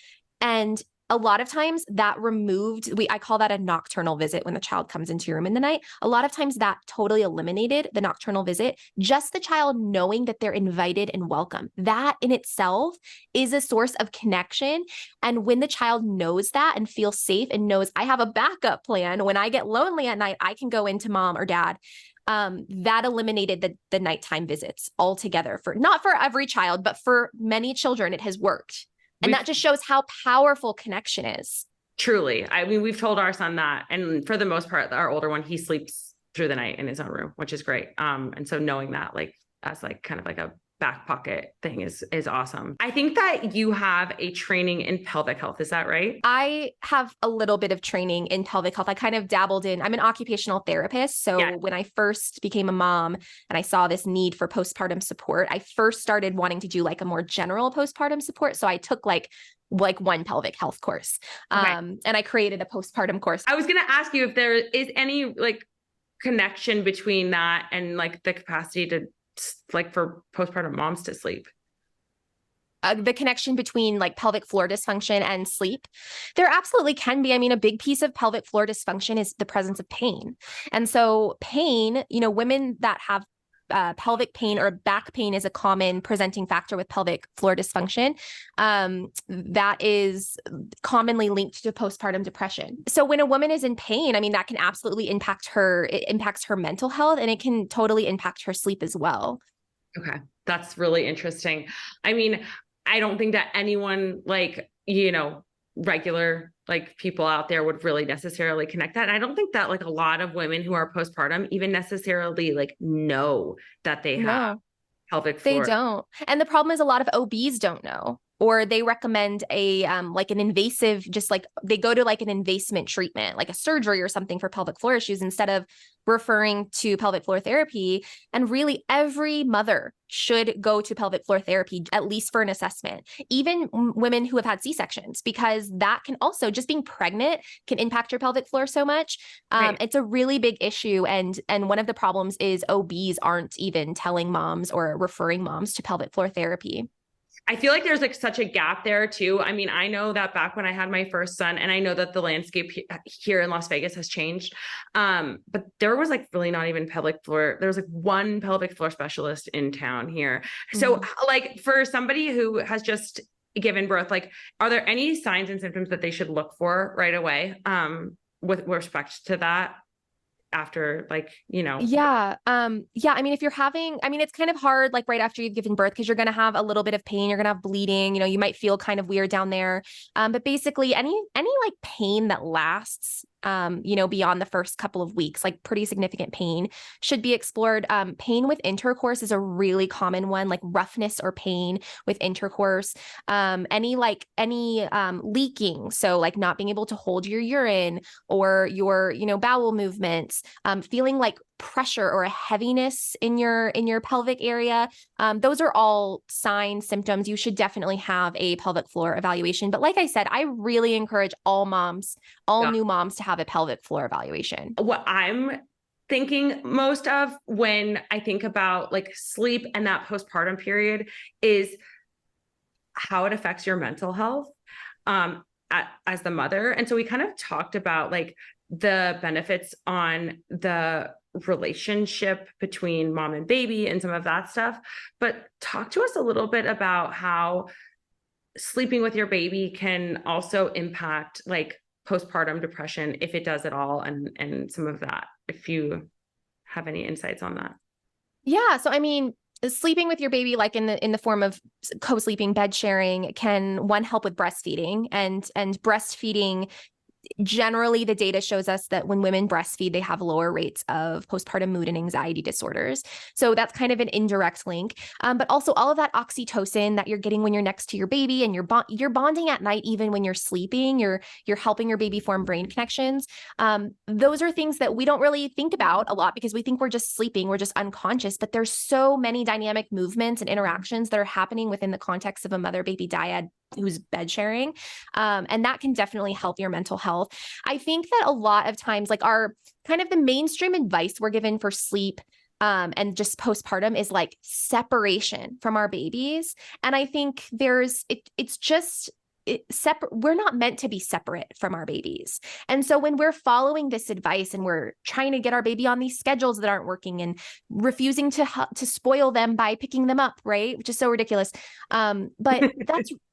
[SPEAKER 1] And a lot of times that removed, I call that a nocturnal visit when the child comes into your room in the night. A lot of times that totally eliminated the nocturnal visit, just the child knowing that they're invited and welcome. That in itself is a source of connection. And when the child knows that and feels safe and knows I have a backup plan, when I get lonely at night, I can go into mom or dad. That eliminated the nighttime visits altogether, not for every child, but for many children, it has worked. And that just shows how powerful connection is.
[SPEAKER 2] Truly. I mean, we've told our son that, and for the most part, our older one, he sleeps through the night in his own room, which is great. And so knowing that, like, as like kind of like a back pocket thing is awesome. I think that you have a training in pelvic health. Is that right?
[SPEAKER 1] I have a little bit of training in pelvic health. I kind of dabbled in, I'm an occupational therapist. So when I first became a mom and I saw this need for postpartum support, I first started wanting to do like a more general postpartum support. So I took like one pelvic health course. And I created a postpartum course.
[SPEAKER 2] I was going to ask you if there is any like connection between that and like the capacity to like for postpartum moms to sleep.
[SPEAKER 1] The connection between like pelvic floor dysfunction and sleep, there absolutely can be. I mean, a big piece of pelvic floor dysfunction is the presence of pain. And so pain, women that have pelvic pain or back pain is a common presenting factor with pelvic floor dysfunction. That is commonly linked to postpartum depression. So when a woman is in pain, I mean, that can absolutely impact her. It impacts her mental health, and it can totally impact her sleep as well.
[SPEAKER 2] Okay. That's really interesting. I mean, I don't think that anyone like, regular like people out there would really necessarily connect that. And I don't think that like a lot of women who are postpartum even necessarily like know that they have pelvic floor.
[SPEAKER 1] They don't. And the problem is a lot of OBs don't know, or they recommend a like an invasive, just like they go to like an invasive treatment, like a surgery or something for pelvic floor issues instead of referring to pelvic floor therapy. And really every mother should go to pelvic floor therapy, at least for an assessment, even women who have had C-sections, because that can also, just being pregnant can impact your pelvic floor so much. It's a really big issue. And one of the problems is OBs aren't even telling moms or referring moms to pelvic floor therapy.
[SPEAKER 2] I feel like there's like such a gap there too. I mean, I know that back when I had my first son, and I know that the landscape here in Las Vegas has changed. But there was like really not even pelvic floor. There was like one pelvic floor specialist in town here. So like for somebody who has just given birth, like, are there any signs and symptoms that they should look for right away? With respect to that? After like,
[SPEAKER 1] Yeah. I mean, if you're having, I mean, it's kind of hard, like right after you've given birth, because you're going to have a little bit of pain, you're going to have bleeding, you might feel kind of weird down there. But basically any like pain that lasts, beyond the first couple of weeks, like pretty significant pain should be explored. Pain with intercourse is a really common one, like roughness or pain with intercourse. Any leaking. So like not being able to hold your urine or your, bowel movements, feeling like pressure or a heaviness in your pelvic area. Those are all signs, symptoms. You should definitely have a pelvic floor evaluation. But like I said, I really encourage all moms, new moms to have a pelvic floor evaluation.
[SPEAKER 2] What I'm thinking most of when I think about like sleep and that postpartum period is how it affects your mental health as the mother. And so we kind of talked about like the benefits on the relationship between mom and baby and some of that stuff, but talk to us a little bit about how sleeping with your baby can also impact like postpartum depression, if it does at all, and some of that, if you have any insights on that.
[SPEAKER 1] Yeah. So, I mean, sleeping with your baby, like in the form of co-sleeping, bed sharing, can help with breastfeeding, and breastfeeding. Generally, the data shows us that when women breastfeed, they have lower rates of postpartum mood and anxiety disorders. So that's kind of an indirect link. But also all of that oxytocin that you're getting when you're next to your baby, and you're bonding at night, even when you're sleeping, you're helping your baby form brain connections. Those are things that we don't really think about a lot because we think we're just sleeping, we're just unconscious. But there's so many dynamic movements and interactions that are happening within the context of a mother-baby dyad who's bed sharing. And that can definitely help your mental health. I think that a lot of times, like our kind of the mainstream advice we're given for sleep and just postpartum is like separation from our babies. And I think we're not meant to be separate from our babies. And so when we're following this advice and we're trying to get our baby on these schedules that aren't working and refusing to spoil them by picking them up, right? Which is so ridiculous. But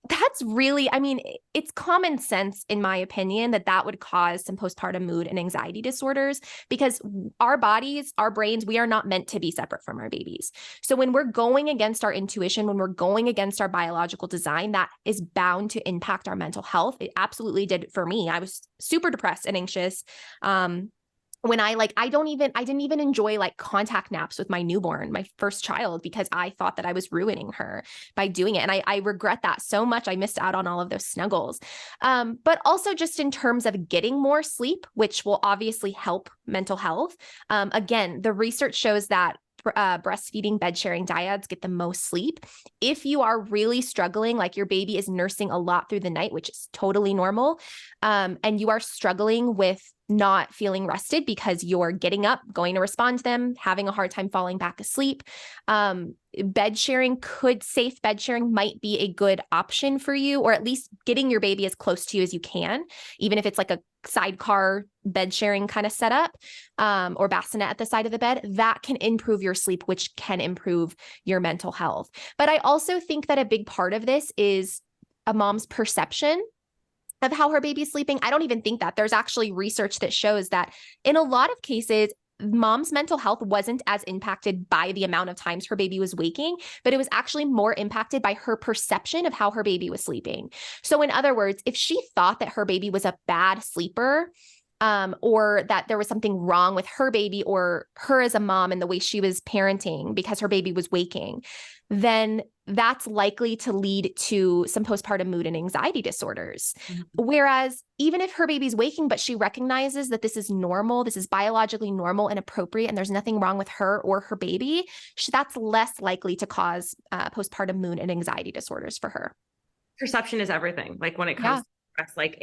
[SPEAKER 1] that's really, I mean, it's common sense, in my opinion, that would cause some postpartum mood and anxiety disorders, because our bodies, our brains, we are not meant to be separate from our babies. So when we're going against our intuition, when we're going against our biological design, that is bound to impact our mental health. It absolutely did for me. I was super depressed and anxious. when I didn't even enjoy like contact naps with my newborn, my first child, because I thought that I was ruining her by doing it. And I regret that so much. I missed out on all of those snuggles. But also just in terms of getting more sleep, which will obviously help mental health. Again, the research shows that breastfeeding bed sharing dyads get the most sleep. If you are really struggling, like your baby is nursing a lot through the night, which is totally normal, and you are struggling with not feeling rested because you're getting up, going to respond to them, having a hard time falling back asleep. Safe bed sharing might be a good option for you, or at least getting your baby as close to you as you can, even if it's like a sidecar bed sharing kind of setup, or bassinet at the side of the bed. That can improve your sleep, which can improve your mental health. But I also think that a big part of this is a mom's perception of how her baby's sleeping. I don't even think that. There's actually research that shows that in a lot of cases, mom's mental health wasn't as impacted by the amount of times her baby was waking, but it was actually more impacted by her perception of how her baby was sleeping. So in other words, if she thought that her baby was a bad sleeper, or that there was something wrong with her baby or her as a mom and the way she was parenting because her baby was waking, then that's likely to lead to some postpartum mood and anxiety disorders. Mm-hmm. Whereas even if her baby's waking, but she recognizes that this is normal, this is biologically normal and appropriate, and there's nothing wrong with her or her baby, that's less likely to cause postpartum mood and anxiety disorders for her.
[SPEAKER 3] Perception is everything. Like when it comes to stress, like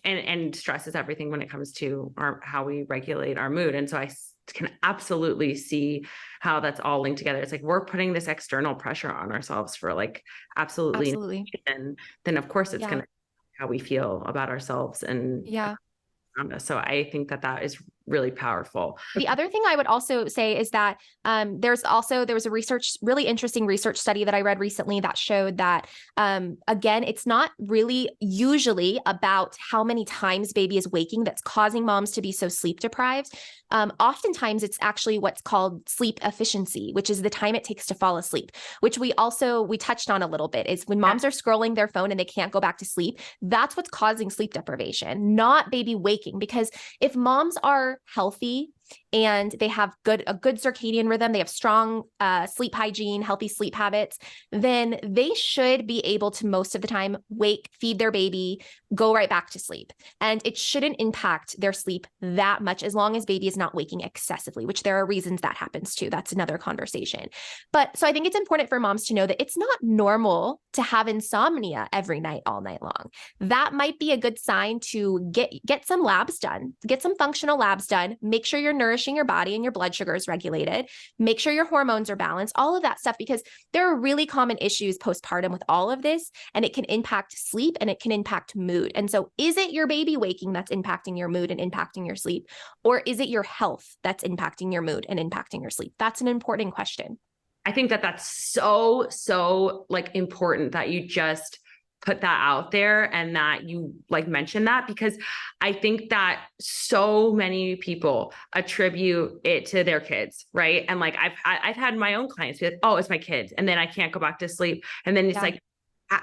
[SPEAKER 3] and stress is everything when it comes to how we regulate our mood. And so I can absolutely see how that's all linked together. It's like we're putting this external pressure on ourselves for like absolutely. And then of course it's going to how we feel about ourselves and so I think that is really powerful.
[SPEAKER 1] The other thing I would also say is that there was a really interesting research study that I read recently that showed that, again, it's not really usually about how many times baby is waking that's causing moms to be so sleep deprived. Oftentimes it's actually what's called sleep efficiency, which is the time it takes to fall asleep, which we touched on a little bit, is when moms are scrolling their phone and they can't go back to sleep. That's what's causing sleep deprivation, not baby waking. Because if moms are healthy and they have a good circadian rhythm, they have strong sleep hygiene, healthy sleep habits, then they should be able to most of the time feed their baby, go right back to sleep. And it shouldn't impact their sleep that much as long as baby is not waking excessively, which there are reasons that happens too. That's another conversation. But so I think it's important for moms to know that it's not normal to have insomnia every night, all night long. That might be a good sign to get some labs done, get some functional labs done, make sure you're nourishing your body and your blood sugar is regulated, make sure your hormones are balanced, all of that stuff, because there are really common issues postpartum with all of this, and it can impact sleep and it can impact mood. And so is it your baby waking that's impacting your mood and impacting your sleep, or is it your health that's impacting your mood and impacting your sleep? That's an important question.
[SPEAKER 3] I think that's so like important that you just put that out there and that you like mention that, because I think that so many people attribute it to their kids, right? And like I've had my own clients be like, oh, it's my kids, and then I can't go back to sleep. And then it's like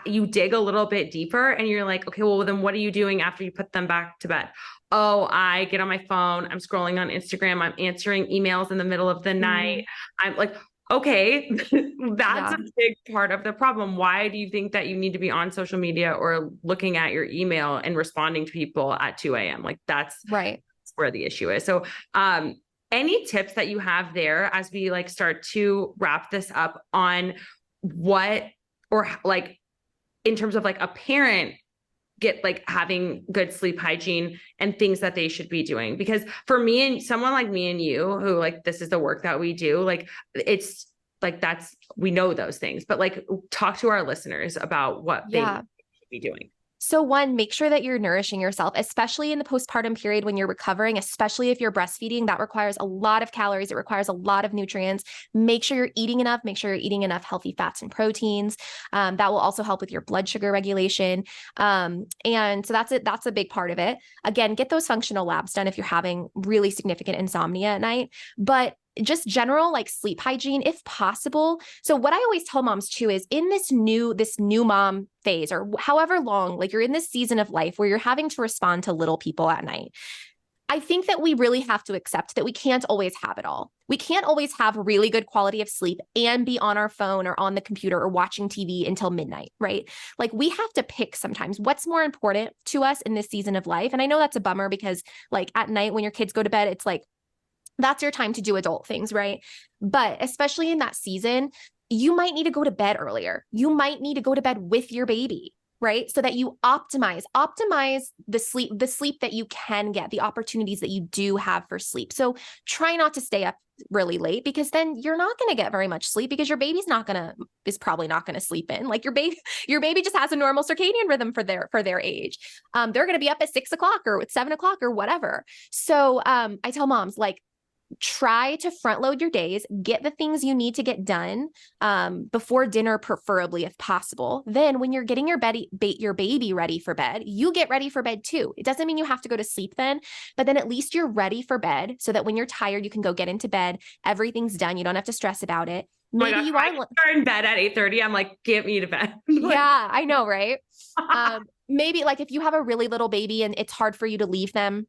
[SPEAKER 3] you dig a little bit deeper and you're like, okay, well then what are you doing after you put them back to bed? Oh, I get on my phone, I'm scrolling on Instagram, I'm answering emails in the middle of the night. I'm like, okay, that's a big part of the problem. Why do you think that you need to be on social media or looking at your email and responding to people at 2 a.m.? Like that's where the issue is. So, any tips that you have there as we like start to wrap this up on what, or like in terms of like a parent get like having good sleep hygiene and things that they should be doing? Because for me and someone like me and you, who like, this is the work that we do, like, it's like, we know those things, but like talk to our listeners about what they should be doing.
[SPEAKER 1] So one, make sure that you're nourishing yourself, especially in the postpartum period when you're recovering, especially if you're breastfeeding. That requires a lot of calories. It requires a lot of nutrients. Make sure you're eating enough. Make sure you're eating enough healthy fats and proteins. That will also help with your blood sugar regulation. And so that's a big part of it. Again, get those functional labs done if you're having really significant insomnia at night. But just general like sleep hygiene, if possible. So what I always tell moms too is in this new mom phase, or however long, like you're in this season of life where you're having to respond to little people at night, I think that we really have to accept that we can't always have it all. We can't always have really good quality of sleep and be on our phone or on the computer or watching TV until midnight, right? Like we have to pick sometimes what's more important to us in this season of life. And I know that's a bummer because like at night when your kids go to bed, it's like, that's your time to do adult things, right? But especially in that season, you might need to go to bed earlier. You might need to go to bed with your baby, right? So that you optimize the sleep that you can get, the opportunities that you do have for sleep. So try not to stay up really late because then you're not going to get very much sleep because your baby's is probably not going to sleep in. Like your baby just has a normal circadian rhythm for their age. They're going to be up at 6 o'clock or at 7 o'clock or whatever. So I tell moms like, try to front load your days, get the things you need to get done before dinner, preferably if possible. Then when you're getting your baby ready for bed, you get ready for bed too. It doesn't mean you have to go to sleep then, but then at least you're ready for bed so that when you're tired, you can go get into bed. Everything's done. You don't have to stress about it. Maybe you are
[SPEAKER 3] in bed at 8:30. I'm like, get me to bed.
[SPEAKER 1] Yeah, I know, right? Maybe like if you have a really little baby and it's hard for you to leave them,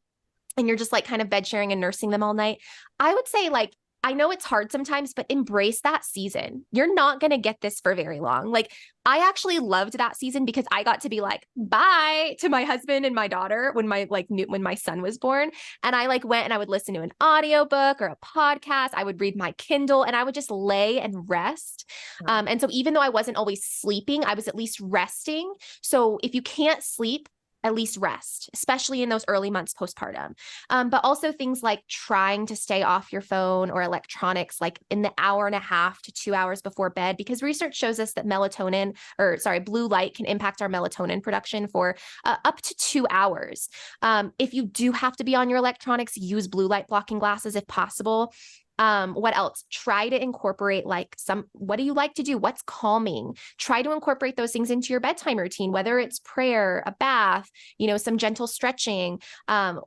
[SPEAKER 1] and you're just like kind of bed sharing and nursing them all night, I would say like, I know it's hard sometimes, but embrace that season. You're not going to get this for very long. Like I actually loved that season because I got to be like, bye to my husband and my daughter when my son was born. And I like went and I would listen to an audiobook or a podcast. I would read my Kindle and I would just lay and rest. And so even though I wasn't always sleeping, I was at least resting. So if you can't sleep, at least rest, especially in those early months postpartum. But also things like trying to stay off your phone or electronics, like in the hour and a half to 2 hours before bed, because research shows us that blue light can impact our melatonin production for up to 2 hours. If you do have to be on your electronics, use blue light blocking glasses if possible. What else? Try to incorporate what do you like to do? What's calming? Try to incorporate those things into your bedtime routine, whether it's prayer, a bath, some gentle stretching,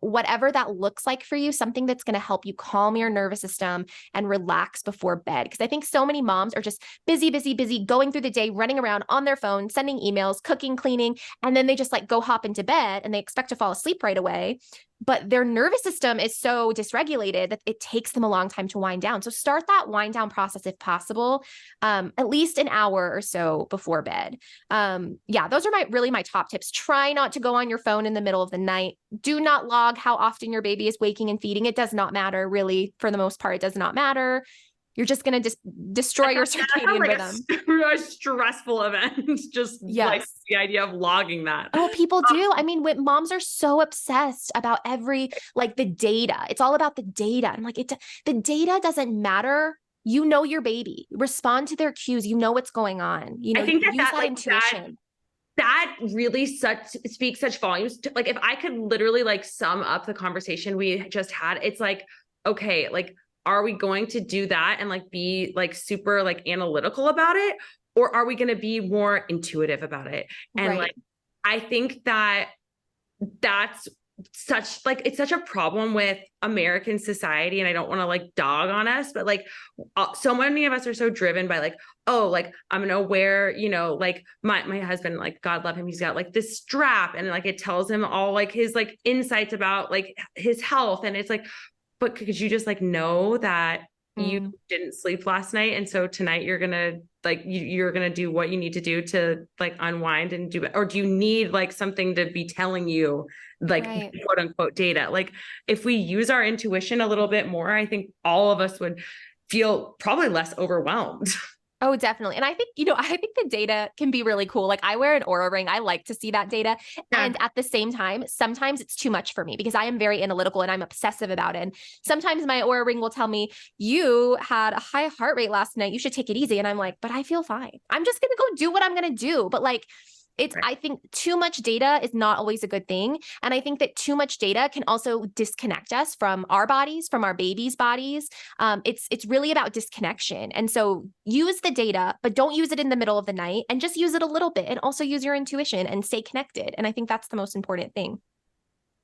[SPEAKER 1] whatever that looks like for you, something that's going to help you calm your nervous system and relax before bed. Because I think so many moms are just busy, going through the day, running around on their phone, sending emails, cooking, cleaning, and then they just like go hop into bed and they expect to fall asleep right away. But their nervous system is so dysregulated that it takes them a long time to wind down. So start that wind down process if possible, at least an hour or so before bed. Those are my top tips. Try not to go on your phone in the middle of the night. Do not log how often your baby is waking and feeding. It does not matter, really. For the most part, it does not matter. You're just going to destroy your circadian rhythm.
[SPEAKER 3] A stressful event. Just like the idea of logging that.
[SPEAKER 1] Oh, people do. I mean, moms are so obsessed about the data. It's all about the data. I'm like, the data doesn't matter. You know your baby. Respond to their cues. You know what's going on.
[SPEAKER 3] I think
[SPEAKER 1] use that intuition.
[SPEAKER 3] That really speaks such volumes. Like if I could literally sum up the conversation we just had, it's like, okay, are we going to do that and be super analytical about it? Or are we going to be more intuitive about it? And I think that's it's such a problem with American society. And I don't want to dog on us, but so many of us are so driven by I'm going to wear, my husband, God love him. He's got this strap and it tells him all his insights about his health. And it's but could you just know that you didn't sleep last night? And so tonight you're going to you're going to do what you need to do to unwind and do it. Or do you need something to be telling you quote unquote data? If we use our intuition a little bit more, I think all of us would feel probably less overwhelmed.
[SPEAKER 1] Oh, definitely. And I think, I think the data can be really cool. I wear an Oura ring. I like to see that data. Yeah. And at the same time, sometimes it's too much for me because I am very analytical and I'm obsessive about it. And sometimes my Oura ring will tell me, you had a high heart rate last night. You should take it easy. And I'm like, but I feel fine. I'm just going to go do what I'm going to do. But I think too much data is not always a good thing. And I think that too much data can also disconnect us from our bodies, from our babies' bodies. It's really about disconnection. And so use the data, but don't use it in the middle of the night and just use it a little bit and also use your intuition and stay connected. And I think that's the most important thing.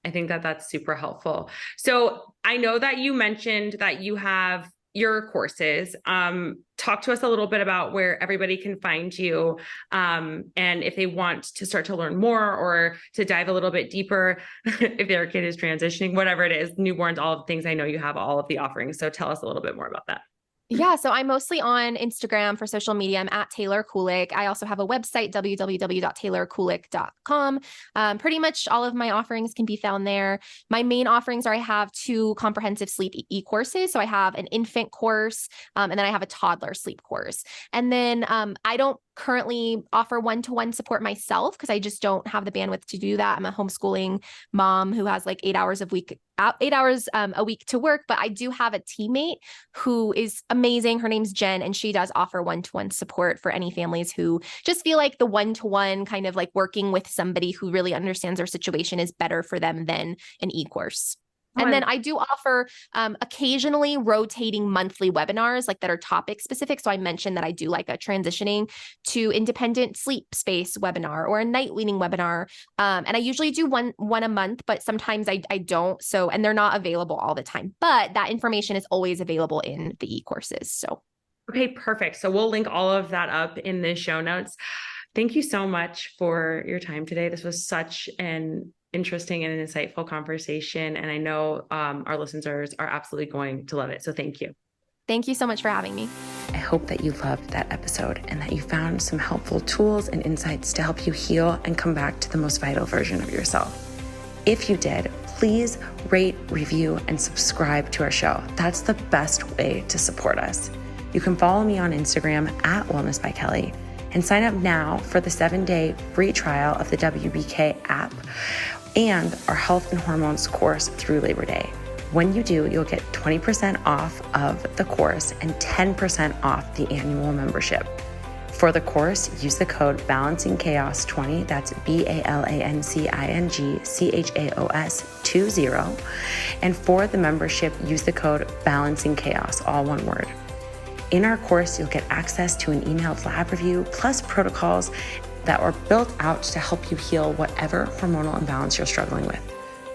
[SPEAKER 3] I think that that's super helpful. So I know that you mentioned that you have your courses. Talk to us a little bit about where everybody can find you. And if they want to start to learn more or to dive a little bit deeper, if their kid is transitioning, whatever it is, newborns, all of the things, I know you have all of the offerings. So tell us a little bit more about that.
[SPEAKER 1] Yeah, so I'm mostly on Instagram for social media. I'm at Taylor Kulik. I also have a website, www.taylorkulik.com. Pretty much all of my offerings can be found there. My main offerings are I have 2 comprehensive sleep e-courses. So I have an infant course, and then I have a toddler sleep course. And then I don't currently offer one-to-one support myself because I just don't have the bandwidth to do that. I'm a homeschooling mom who has like 8 hours a week a week to work, but I do have a teammate who is amazing. Her name's Jen, and she does offer one-to-one support for any families who just feel like the one-to-one kind of like working with somebody who really understands their situation is better for them than an e-course. And then I do offer occasionally rotating monthly webinars like that are topic specific. So I mentioned that I do like a transitioning to independent sleep space webinar or a night weaning webinar. And I usually do one a month, but sometimes I don't. So, and they're not available all the time, but that information is always available in the e-courses. So.
[SPEAKER 3] Okay, perfect. So we'll link all of that up in the show notes. Thank you so much for your time today. This was such an interesting and insightful conversation. And I know our listeners are absolutely going to love it. So thank you.
[SPEAKER 1] Thank you so much for having me.
[SPEAKER 2] I hope that you loved that episode and that you found some helpful tools and insights to help you heal and come back to the most vital version of yourself. If you did, please rate, review, and subscribe to our show. That's the best way to support us. You can follow me on Instagram at Wellness by Kelley and sign up now for the 7-day free trial of the WBK app and our health and hormones course through Labor Day. When you do, you'll get 20% off of the course and 10% off the annual membership. For the course, use the code BalancingChaos20, that's BALANCINGCHAOS20. And for the membership, use the code BalancingChaos, all one word. In our course, you'll get access to an emailed lab review, plus protocols that are built out to help you heal whatever hormonal imbalance you're struggling with.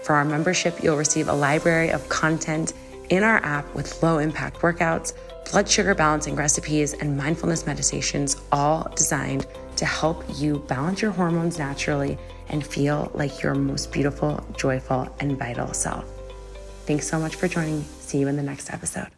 [SPEAKER 2] For our membership, you'll receive a library of content in our app with low-impact workouts, blood sugar balancing recipes, and mindfulness meditations, all designed to help you balance your hormones naturally and feel like your most beautiful, joyful, and vital self. Thanks so much for joining me. See you in the next episode.